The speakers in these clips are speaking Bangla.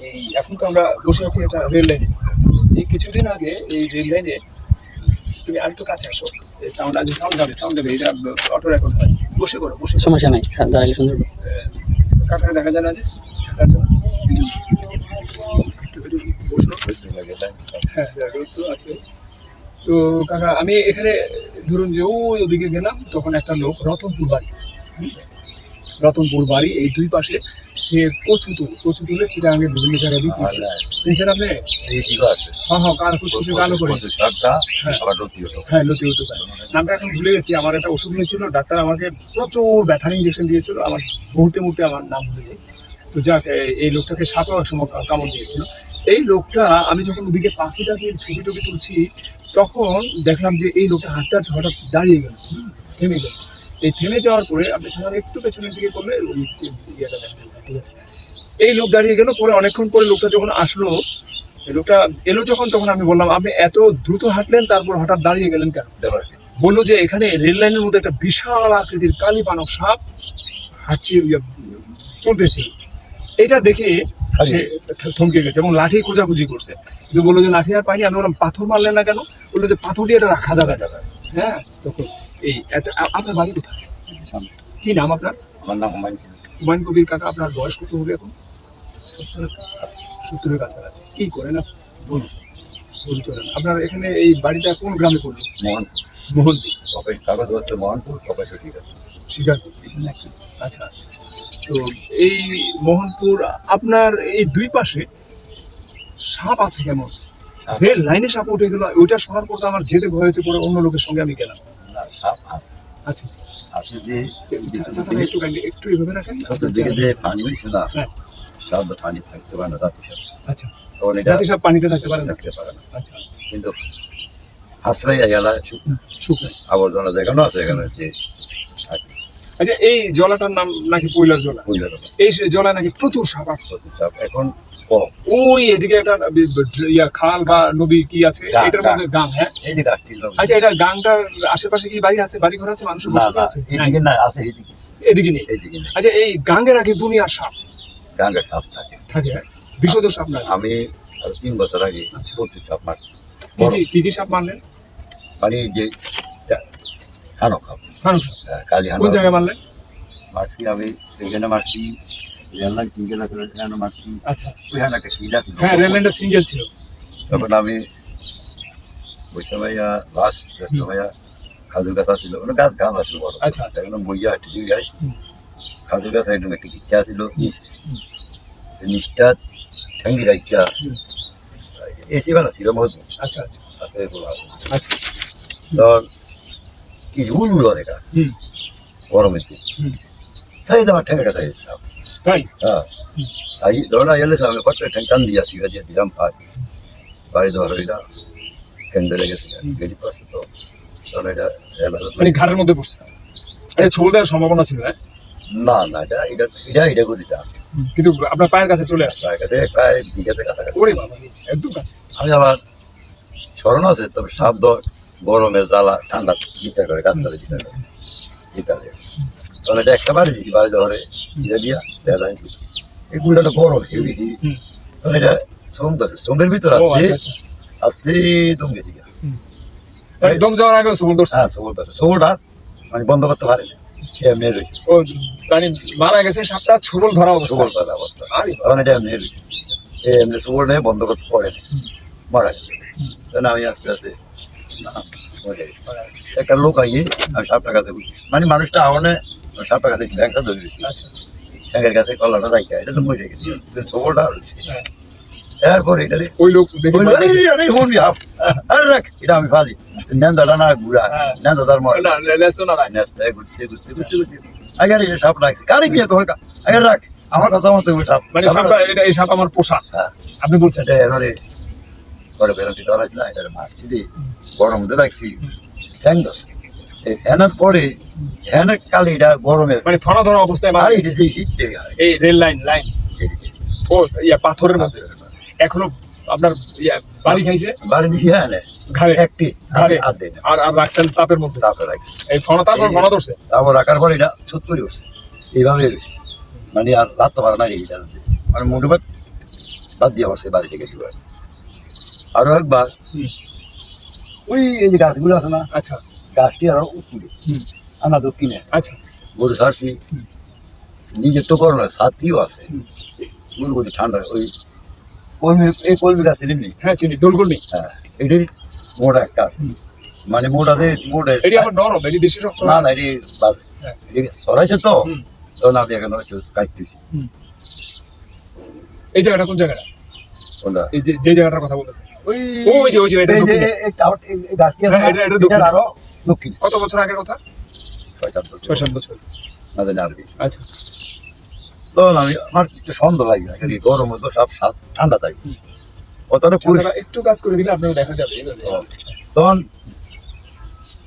এই এখন তো আমরা বসে আছি এটা রেল লাইনে। এই কিছুদিন আগে এই রেল লাইনে, তুমি আরেকটু কাছে আসো, সাউন্ড আছে, সাউন্ড যাবে, এটা অটো রেকর্ড হয়। বসে করো, বসে করো। সমস্যা নাই, দাঁড়ালে সুন্দর। কাকাকে দেখা যায় না যে ছাতার জন্য কিছু একটু বসো। হ্যাঁ, রোদ তো আছে। তো কাকা, আমি এখানে ধরুন যে ওদিকে গেলাম, তখন একটা লোক রতনপুর বাড়ি, এই দুই পাশে সে কচু তুলে চিটাগাঙ্গের বিভিন্ন জায়গায় বিক্রি করে। চিনছেন আপনি? হ্যাঁ, কার কচু কালো করে। হ্যাঁ, লতি হতে পারে। নামটা এখন ভুলে গেছি। আমার একটা ওষুধ নিয়েছিল, ডাক্তার আমাকে প্রচুর ব্যথার ইঞ্জেকশন দিয়েছিল, আমার মুহূর্তে আমার নাম ভুলে যায়। তো যাক, এই লোকটাকে সাপেও এক সময় কামড় দিয়েছিল। এই লোকটা, আমি যখন ওদিকে পাখিটাকে ছবি তুলছি, তখন দেখলাম যে এই লোকটা হাঁটতে হাঁটতে হঠাৎ দাঁড়িয়ে গেল, থেমে গেল। এই থেমে যাওয়ার পরে আপনি ছাড়া একটু পেছনের দিকে করলে ওই ইয়েটা দেখতে পাবেন, ঠিক আছে? এই লোক দাঁড়িয়ে গেল, পরে অনেকক্ষণ পরে লোকটা যখন আসলো, লোকটা এলো যখন, তখন আমি বললাম, আপনি এত দ্রুত হাঁটলেন, তারপর হঠাৎ দাঁড়িয়ে গেলেন কেন? বললো যে এখানে রেল লাইনের মধ্যে একটা বিশাল আকৃতির কালীপানক সাপ হাঁটছে, চলতেছে। এটা দেখে সে থমকে গেছে এবং লাঠি খোঁজাখুঁজি করছে। কিন্তু বললো যে লাঠি আর পাইনি। আমি বললাম, পাথর মারলেন না কেন? বললো যে পাথর দিয়ে এটা রাখা যাবে। হ্যাঁ, তখন এই আপনার বাড়ি কোথায়? কি নাম আপনার? আমার নাম হুমায়ুন কবির। কাকা, আপনার বয়স কত হবে এখন? 70-এর কাছাকাছি। কি করেন আপনি? বলুন। আপনার এখানে এই বাড়িটা কোন গ্রামে পড়লো? মোহনপুর। কাগজ হচ্ছে মোহনপুর, ঠিক আছে। শিকারপুর। আচ্ছা। তো এই মোহনপুর, আপনার এই দুই পাশে সাপ আছে কেমন? রেল লাইনে সাপ উঠে গেল, ওইটা শোনার পর তো আমার যেতে ভয় হয়েছে, পরে অন্য লোকের সঙ্গে আমি গেলাম। না, সাপ আছে। আচ্ছা, যে একটু এভাবে রাখেন। যে পানি হয়েছে না, হ্যাঁ, সাপ পানি থাকতে পারে না, আচ্ছা, জাতি সাপ পানিতে থাকতে পারে না। আচ্ছা, কিন্তু আশ্রয় গেলা শুকনায় আবর্জনা যেখানে আছে এখানে যে। আচ্ছা, এই জলাটার নাম নাকি পয়লার জলা? এই জলায় নাকি প্রচুর সাপ আছে। এখন কম। ওই এদিকে একটা খাল বা নদী কি আছে, এটার মধ্যে গাং। হ্যাঁ, আচ্ছা, এটা গাংটার আশেপাশে কি বাড়ি আছে, বাড়ি ঘর আছে, মানুষের বসতি আছে? এদিকে নেই। আচ্ছা, এই গাঙ্গের আগে দুনিয়ার সাপ, গাঙ্গের সাপ থাকে, বিষধর সাপ না? আমি 3 বছর আগে প্রচুর সাপ মারছি। কি সাপ মারলেন? মানে যে কোন জায়গায় মারলেন? মারছি আমি এখানে মারছি, রেল লাইন সিঙ্গেল আছে মারছি। আচ্ছা, ওইখানে একটা কিলা ছিল। হ্যাঁ, রেল লাইনটা সিঙ্গেল ছিল। তখন আমি ওই সময় খাজুর গাছ ছিল, গাছ আসলো বড়। আচ্ছা, বইয়া একটু যাই, খাজুর গাছ একদম একটা কিচা ছিল, নিচটা ঠেঙ্গি রাইখা এসি বানা ছিল মজবুত। আচ্ছা, তখন কি উড়লো দেখা গরমের দিন, তাই আমার ঠেঙ্গে কাটা গেছিলাম। তাই ধরা এলে আমি কটা ঠেং টান দিয়ে দিলাম, ভাই বাড়ি ধরো, এটা ঠেং ধরে গেছে, গেলি পাশে তো ঘাড়ের মধ্যে পড়ছে। ছোল দেওয়ার সম্ভাবনা ছিল? না, এটা করিতাম, কিন্তু আপনার পায়ের কাছে চলে আসছে। প্রায় বিঘাতে কাছাকাছি, একদম কাছে। আমি আবার স্মরণ আছে, তবে সাপ গরমের জ্বালা ঠান্ডা গীতা করে, গাছটালে গীতা করে তখন এটা একটা বাড়ি দিচ্ছি, বাড়ি ধরে দিয়া দেখা এই গুড়াটা গরম হেভি, তখন এটা সঙ্গের ভিতর আসতে আসতে দম গেছি, দম যাওয়ার আগে সবলটা মানে বন্ধ করতে পারে না, সে এমনি রয়েছে। মারা গেছে সাপটা, সবল ধরা অবস্থা। তখন এটা এমনি রয়েছে, এমনি সবল নেই, বন্ধ করতে পারে না, মারা গেছে। তখন আমি আস্তে আস্তে একটা লোক আইয়ে আমি সাপটা কাছে, মানে মানুষটা আহ্বানে সাপটা কাছে ব্যাংকটা ধরে দিয়েছি, ব্যাংকের কাছে কলাটা রাখা, এটা তো মরে গেছি, সবলটা রয়েছে। এরপরে এটারে ওই লোক এটা আমি ফাজি নেন্দাটা না ঘুরা, নেন্দাটার ঘুরতে আগে সাপ রাখছি, কারে কি তোমার আগে রাখ, আমার কথা মতো সাপ, মানে এই সাপ আমার পোষা। আপনি বলছেন এবারে পরে বেরোতে ধরাইছি না, এটা মারছি দিয়ে গরম মধ্যে রাখছি, স্যাংদস হেনার পরে হেনার কালে এটা গরমে মানে ফনা ধরা অবস্থায় আর এটা যে হিট দেবে, এই রেল লাইন ও পাথরের মধ্যে এখনো আপনার বাড়ি খাইছে, বাড়ি দিছি। হ্যাঁ, ঘাড়ে একটি আর রাখছেন তাপের মধ্যে, তারপরে রাখছি এই ফনা ধরছে, তারপর রাখার পর এটা ছুট করে উঠছে, এইভাবে রয়েছে, মানে আর রাখতে পারে না, এইটা মানে মোটামুটি বাদ দিয়ে আমার সেই বাড়ি থেকে শুরু আছে। আরো একবার হুম। ওই এই যে গাছগুলো আছে না, আচ্ছা গাছটি আরো উত্তরে হুম। আনা দক্ষিণে আচ্ছা গরু ছাড়ছি, হুম। নিজের তো করো না, ছাতিও আছে হুম। গরু বলতে ঠান্ডা ওই কলমি, এই কলমি গাছ এমনি, হ্যাঁ চিনি দোলকর্মী। হ্যাঁ এটাই মোটা একটা আছে, হুম। মানে মোটাতে মোটা এটি আমার নরম, এটি বেশি শক্ত না না এটি বাজে, হ্যাঁ। এটি সরাইছে তো হুম। তখন আমি এখন একটু কাটতেছি। এই জায়গাটা কোন জায়গাটা? কোনটা? এই যে জায়গাটার কথা বলতেছে ওই ওই যে এটা এই যে দক্ষিণে। এই টাওয়ার- এই গাছটি আছে হ্যাঁ, না, এটা দক্ষিণে। এটার আরো দক্ষিণ কত বছর আগের কথা? 6-7 বছর 6-7 বছর। না জানি আরবি। আচ্ছা তখন আমি আমার একটু সন্দেহ লাগে না, এই গরম তো সব ঠান্ডা থাকে হুম। কথাটা কই, ছাতাটা একটু কাজ করে দিলে আপনার দেখা যাবে এইভাবে। ও। তখন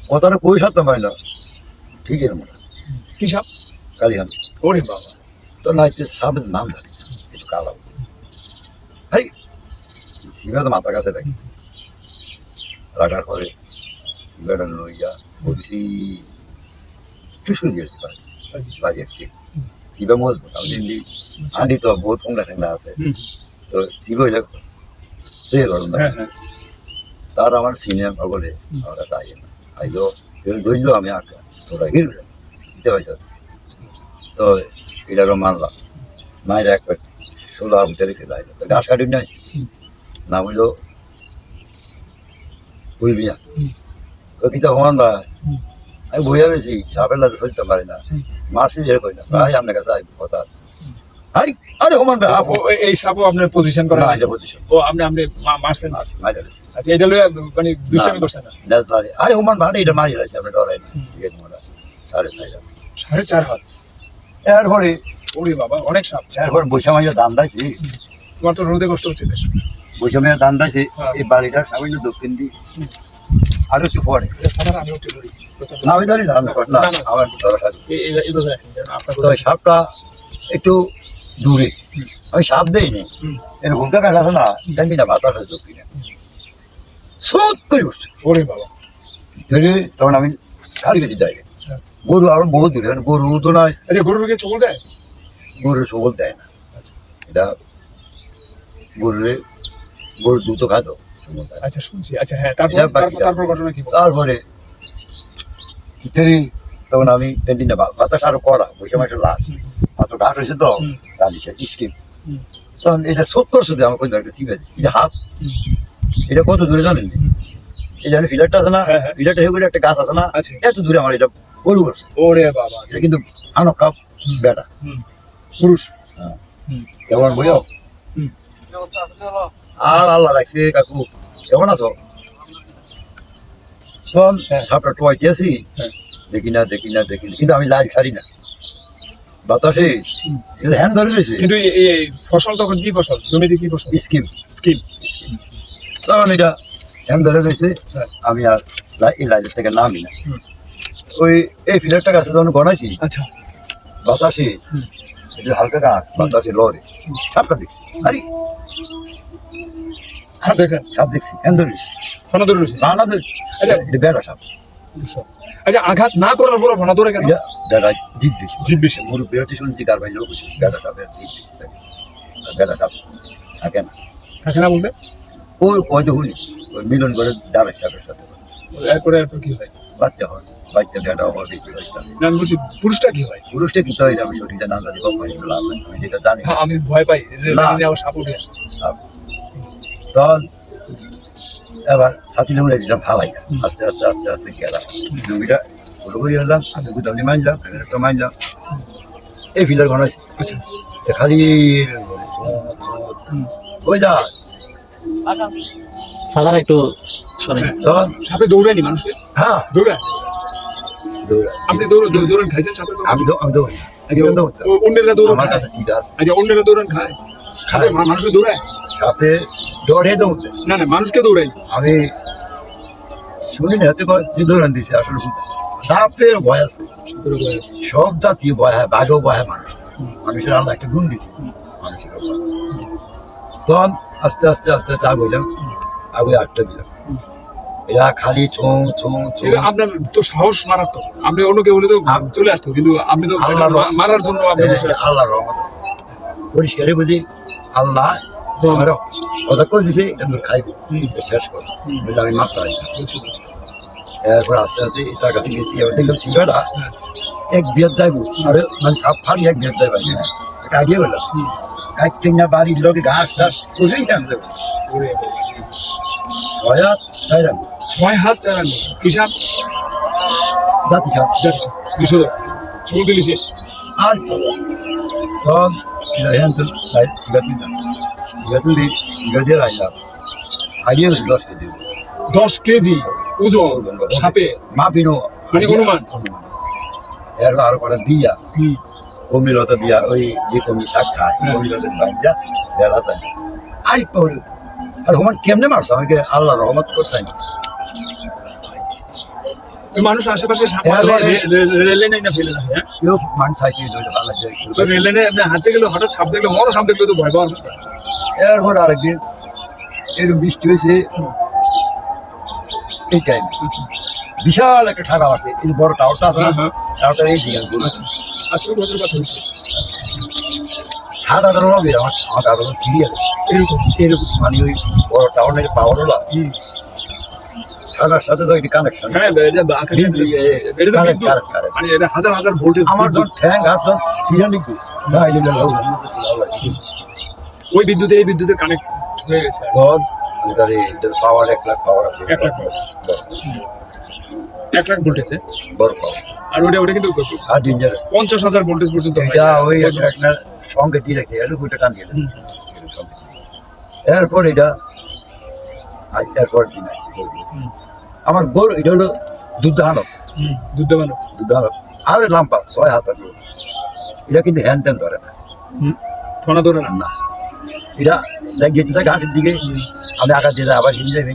কথাটা কই সাথে পাই না ঠিক এর মনে কি সাপ? কালিহান। ওরে বাবা। তো না সাপের নাম জানি না, একটু কালো আরে সীমা তো মাথার কাছে রাখি, রাখার পরে বেড়ান লইয়া বলছি টুসুন দিয়েছি বাড়ি একটি শিবা মজবুত আমি দিন আন্ডি তো বহুত ফোংলা ঠেংলা আছে, হুম। তো শিব হইলে তৈরি করুন না হ্যাঁ হ্যাঁ তার আমার সিনিয়র বলে আমার কাছে আইয়ে না আইলো ধরলো আমি আঁকা ছোটা হির দিতে পারছ, তো এটারও মানলাম মায়ের একবার 16 ভিতরে রেখে লাইলো তো ঘাস কাটি নিয়ে আসি নাম হইলো বুঝবিয়া হুম। ও কিন্তু হমান বা হুম। আমি বইয়া রয়েছি সাপের লাতে চলতে পারি না, হুম। মারছি যে কই না ভাই আপনার কাছে কথা আছে, আরে আরে হমান ভাই আপু এই সাপও আপনার পজিশন করা না আছে। এটা পজিশন ও আপনি মারছেন। মারি রয়েছি আচ্ছা এটা লইয়া মানে দুষ্টামি করছেন না? আরে হমান ভাই এটা মারি রয়েছে আপনি ডরাই না হুম। ঠিক আছে মোটা 4.5 4.5 হাত। এরপরে ওরে বাবা অনেক সাপ। এরপর বৈশা মাইয়া দান দাইছি, তোমার তো রোদে কষ্ট হচ্ছে বেশ। বৈশা মাইয়া দান দাইছি হ্যাঁ। এই বাড়িটার সামনে দক্ষিণ দিক আরো একটু পরে ছাতাটা আমি উঠে ধরি। না আমি জানি না আমি না না, না। আমার ধরা সাথে এইভাবে রাখেন যেন আপনার তো ওই সাপটা একটু দূরে, হুম। আমি সাপ দেইনি হুম। এর ঘুমটা কাটা আছে না জানি না বাতাস হচ্ছে কিনা সব করে উঠছে ওরে বাবা। ধরে তখন আমি খালি গেছি ডাইরেক্ট, হ্যাঁ। গরু আরো বহু দূরে গরু তো নয়, আচ্ছা গরুকে চোখ দেয়? গরু সবল দেয় না, আচ্ছা। এটা গরু দ্রুত খাতো সবল দেয় না। আচ্ছা শুনছি। আচ্ছা হ্যাঁ তারপর এটা বাকিটা। তারপর ঘটনা কি বল? তারপরে ভিতরে তখন আমি ক্যান্টিনে বাতাস আরো করা বসে মাসে লাশ হুম। মাত্র ঘাস হয়েছে তো হুম। রালিশে স্কিম হুম। তখন এটা শোধ করছে যে আমার কোথাও একটা চিপে এটা হাত এটা কত দূরে জানেন এই জানি ফিলারটা আছে না, হ্যাঁ, হ্যাঁ। ফিলারটা হয়ে একটা গাছ আছে না আছে। এত দূরে আমার এটা বলু করছে, ওরে বাবা। এটা কিন্তু আনক কাপ বেটা হুম। পুরুষ। হ্যাঁ। হুম। কেমন বইও হুম। আর আল্লাহ রাখছে কাকু কেমন আছো তখন হ্যাঁ। সাপটা টোয়াইতে আছি হ্যাঁ। দেখি না কিন্তু আমি লাইট ছাড়ি না বাতাসে হুম। হ্যান্ড ধরে রয়েছে কিন্তু এই ফসল তখন কি ফসল? জমিতে কি ফসল? Scheme scheme. তখন এটা হ্যান্ড ধরে রয়েছে হ্যাঁ। আমি আর এই লাইটের থেকে নামি না হুম। ওই এই ফিলারটা কাছে যখন গনাইছি আচ্ছা। বাতাসে হুম। একটু হালকা গাছ বাতাসে লড়ে সাপটা দেখছি আরে সাপ দেখছেন? সাপ দেখছি হ্যান্ড ধরে ফোনা ধরে রয়েছে। না না আচ্ছা। এটা বেড়া সাপ আচ্ছা আঘাত না করার ফলে ফোনা ধরে কেন? এটা বেড়া জিতবে জিভ বেশি। মুরু বেড়াতে শুনছি কার ভাই লোক বেড়া সাপের জিতবে বেড়া সাপ থাকে না থাকে না বলতে? ওই হয়তো হুলি ওই মিলন করে ডাবের সাপের সাথে এরপর কি হয়? বাচ্চা হয় বাচ্চা বেড়া হওয়ার দেখি বাচ্চা না আমি বলছি পুরুষটা কি হয়? পুরুষটা কি তাই আমি সঠিকটা না জানি কখন লাভ নাই আমি যেটা জানি হ্যাঁ আমি ভয় পাই না। আবার সাপ উঠে আসে। সাপ তখন এবার সাথী উড়ে দিলাম ফালাই আস্তে আস্তে আস্তে আস্তে গেলাম জমিটা ওটা করে এলাম আমি গুদামনি মানলাম একটা মানলাম এই ফিলার ঘনাইছি আচ্ছা। খালি হুম। ওই যা সাদার একটু শোনেন তখন সাপে দৌড়ায়নি মানুষকে? হ্যাঁ দৌড়ায়? দৌড়াই। আপনি দৌড়ান খাইছেন সাপের কথা? আমি দৌড়ি আচ্ছা, দৌড়তাম। অন্যেরা দৌড়ান আমার খায়? কাছে সিধা আছে আচ্ছা অন্যেরা দৌড়ান খায়? সাপে মানুষকে দৌড়ায়? সাপে দৌড়ে দৌড়তে না না মানুষকে দৌড়ায়। আমি শুনি না হাতে যে দৌড়ান দিছে আসলে সাপের ভয় আছে সাপের ভয় আছে। সব জাতীয় ভয় হয় বাঘেও ভয় হয় মানুষের আল্লাহ একটা গুণ দিছে মানুষের ভয়। তখন আস্তে আস্তে আস্তে আস্তে আগুইলাম আগুই আটটা দিলাম এরা খালি ছোঁ ছোঁ ছোঁ কিন্তু আপনার তো সাহস মারাত্মক। আপনি অন্য কেউ হলে তো চলে আসতো কিন্তু আপনি তো আল্লাহর মারার জন্য আপনি বসে আছেন। আল্লাহর রহমত আছে পরিষ্কারই বুঝি আল্লাহ আমার কথা কই দিছে এটা তো খাইবে শেষ কর বলে আমি মাত্র এরপর আস্তে আস্তে তার কাছে গেছি এবার দেখলাম সিগারেটা এক বিয়ার যাইব আরে মানে সাপ ফাড়ি এক বিয়ার যাইব কাটিয়ে গেল কাটছে না বাড়ির লোকে ঘাস টাস বুঝেই না ছয় হাত চাইলাম 6 হাত 4 আঙ্গুল হিসাব জাতি সাপ যাচ্ছে বিশুদ্ধ চুল দিলি শেষ আর তখন হ্যাঁ তো সিগারেট দিই সিগারেট দিয়ে রাখলাম হারিয়ে গেছে 10 কেজি ওজন সাপে মাপিনো মানে অনুমান এর আরো কটা দিয়া কমিলতা দিয়া ওই যে কমি শাক খায় কমিলতা দিয়া বেলা যায় আর পর আর হুমান কেমনে মারছো আমাকে আল্লাহ রহমত করছেন মানুষ আশেপাশে সাপ রেলে নাই না ফেলে না হ্যাঁ কেউ মানুষ থাকে ধরে ভালো যায় তো রেলে নেই আপনি হাতে গেলে হঠাৎ সাপ দেখলে বড় সাপ দেখলে তো ভয় পাওয়ার এরপর আরেকদিন এরকম বৃষ্টি হয়েছে এই টাইম বিশাল একটা ঠাকা আছে এই বড় টাওয়ারটা আছে না টাওয়ারটা এই দিকে আচ্ছা আজকে বছর কথা হয়েছে ঠাকা ধরো হবে আমার দাদা ফিরে আছে এরকম মানে ওই বড় টাওয়ার নাকি পাওয়ার হলো ঠাকার সাথে তো একটি কানেকশন হ্যাঁ এটা মানে এটা হাজার হাজার ভোল্টেজ আমার যখন ঠ্যাং হাত যখন ছিঁড়ে নিকু ওই বিদ্যুতে এই বিদ্যুতে কানেক্ট হয়ে গেছে তখন পাওয়ার 1 লাখ পাওয়ার আছে 1 লাখ 1 লাখ ভোল্টেজে বড় পাওয়ার আর ওটা কিন্তু আর ডেঞ্জারাস 50,000 ভোল্টেজ পর্যন্ত হয় এটা ওই একটা সঙ্গে দিয়ে রাখছে এটা দুটো কান দিয়ে এরপর এটা এরপর দিন আছে আমার গরু এটা হলো দুধ দাঁড়ানো দুধ বানো আর লাম্পা 6 হাত আছে এটা কিন্তু হ্যান্ড ট্যান্ড ধরে না ফোনা ধরে না না এটা দেখ যেতে ঘাসের দিকে আমি আঘাত দিয়ে আবার হিন্দে যাই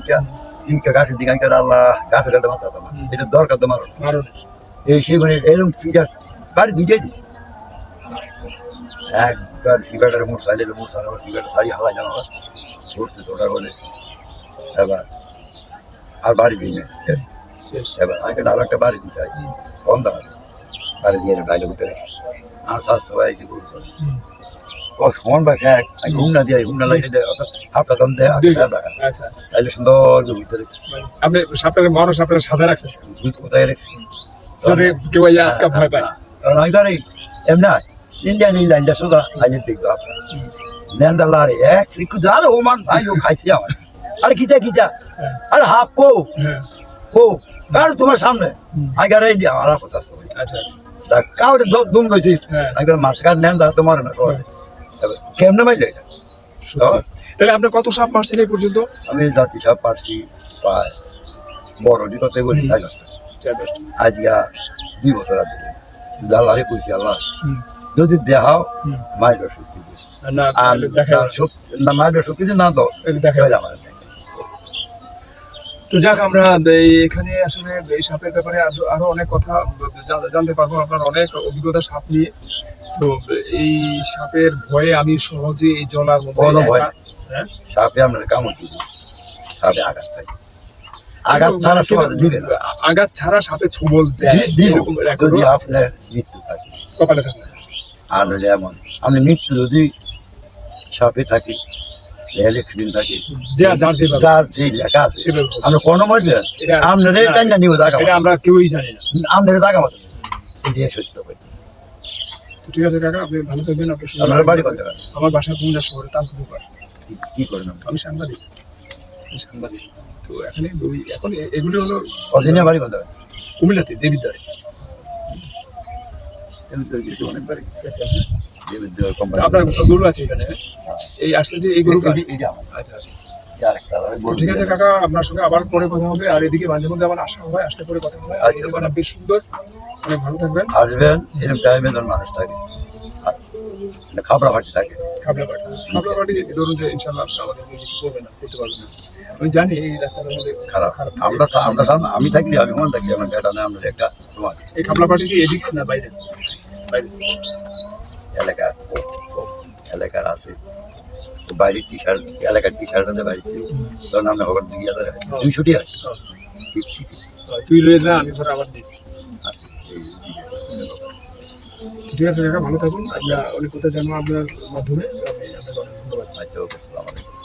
ভিক্ষা ঘাসের দিকে আমি আল্লাহ ঘাসের কাছে মাথা তোমার এটা দরকার তো মারো এই সেগুলো এরকম ফিটার বাড়ি দুইটাই দিছি একবার সিগারেটের মোট সাইলের মোট সাইল আবার সিগারেট সারি হালাই জানো ছড়ছে ছোটার বলে এবার আর বাড়ি দিই না এবার আমি আরো একটা বাড়ি দিতে চাই কম দাম বাড়ি দিয়ে বাইরে করতে আর স্বাস্থ্য ভাই কি বলবো সমান বা এক ঘুম না দিয়ে ঘুম না লাগে হাফটা দাম দেয় আচ্ছা তাইলে সুন্দর ভিতরে আপনি সাপটাকে বড় সাপটাকে সাজা রাখছেন কোথায় রেখেছি যাতে কেউ আটকা ভয় পায় কারণ আমি তার এমনি ইন্ডিয়া সোজা আইনের দেখবো আপনার নেন্দালারে এক শিখু যার ওমান ভাই লোক খাইছি আমার আরে কিচা আরে হাফ কো কার তোমার সামনে আগে এই দিয়া আমার কথা আচ্ছা কাউরে দুম রয়েছে আগে মাছ কার নেন্দা তোমার না কেমনে মাইলে তাহলে আপনি কত সাপ মারছেন এই পর্যন্ত আমি জাতি সাপ পারছি প্রায় বড় কথা বলি 4 আজকে 2 বছর আগে জালারে কইছি আল্লাহ যদি দেখাও মাইলের শক্তি না না মাইলের শক্তি না তো দেখা আমার তো যাক আমরা এখানে আসলে এই সাপের ব্যাপারে আরো অনেক কথা জানতে পারবো আপনার অনেক অভিজ্ঞতা সাপ নিয়ে তো এই সাপের ভয়ে আমি সহজে এই জলার মধ্যে সাপে আমরা কামড় দিই সাপে আঘাত পাই আঘাত ছাড়া সহজে দিবে না আঘাত ছাড়া সাপে ছোবল দেয় যদি আপনার মৃত্যু থাকে কপালে থাকে আর যেমন আমি মৃত্যু যদি সাপে থাকি থাকি যার যে লেখা আছে আমরা কোনো মধ্যে আপনাদের টাইমটা নিব জায়গা আমরা কেউই জানি না আপনাদের জায়গা মতো এটাই সত্য বলি ঠিক আছে কাকা আপনি ভালো থাকবেন আপনার বাড়ি করতে পারেন আমার বাসা কুমিল্লা শহরে তালপুকুর কি করেন আমি সাংবাদিক তো এখন এগুলো হলো অরিজিনাল বাড়ি করতে পারেন কুমিল্লাতে দেবিদ্বারে অনেকবার আপনার গরু আছে এখানে এই আসছে যে এই গরু আচ্ছা ঠিক আছে কাকা আপনার সঙ্গে আবার পরে কথা হবে আর এদিকে মাঝে মধ্যে আমার আসা হয় আসলে পরে কথা হবে আর এই দোকানটা বেশ সুন্দর অনেক ভালো থাকবেন আসবেন এরকম টাইমে মানুষ থাকে খাবড়া পার্টি থাকে খাবড়া পার্টি ধরুন যে ইনশাল্লাহ আমাদের কিছু করবে না করতে পারবে না আমি জানি এই রাস্তাটার মধ্যে খারাপ আমরা আমি থাকলে আমি মনে থাকি আমার এটা না আমরা একটা তোমার এই খাবড়া পার্টি কি এদিক না বাইরে এলাকার আছে বাইরের টি শার্ট এলাকার টি শার্ট আছে বাইরে ধরুন আমরা হবার 200 টাকা তুই লয়ে যা আমি আবার দিচ্ছি ঠিক আছে কাকা ভালো থাকুন আমরা অনেক কথা জানবো আপনার মাধ্যমে আমি আপনাকে অনেক ধন্যবাদ ওকে, আসসালামু আলাইকুম।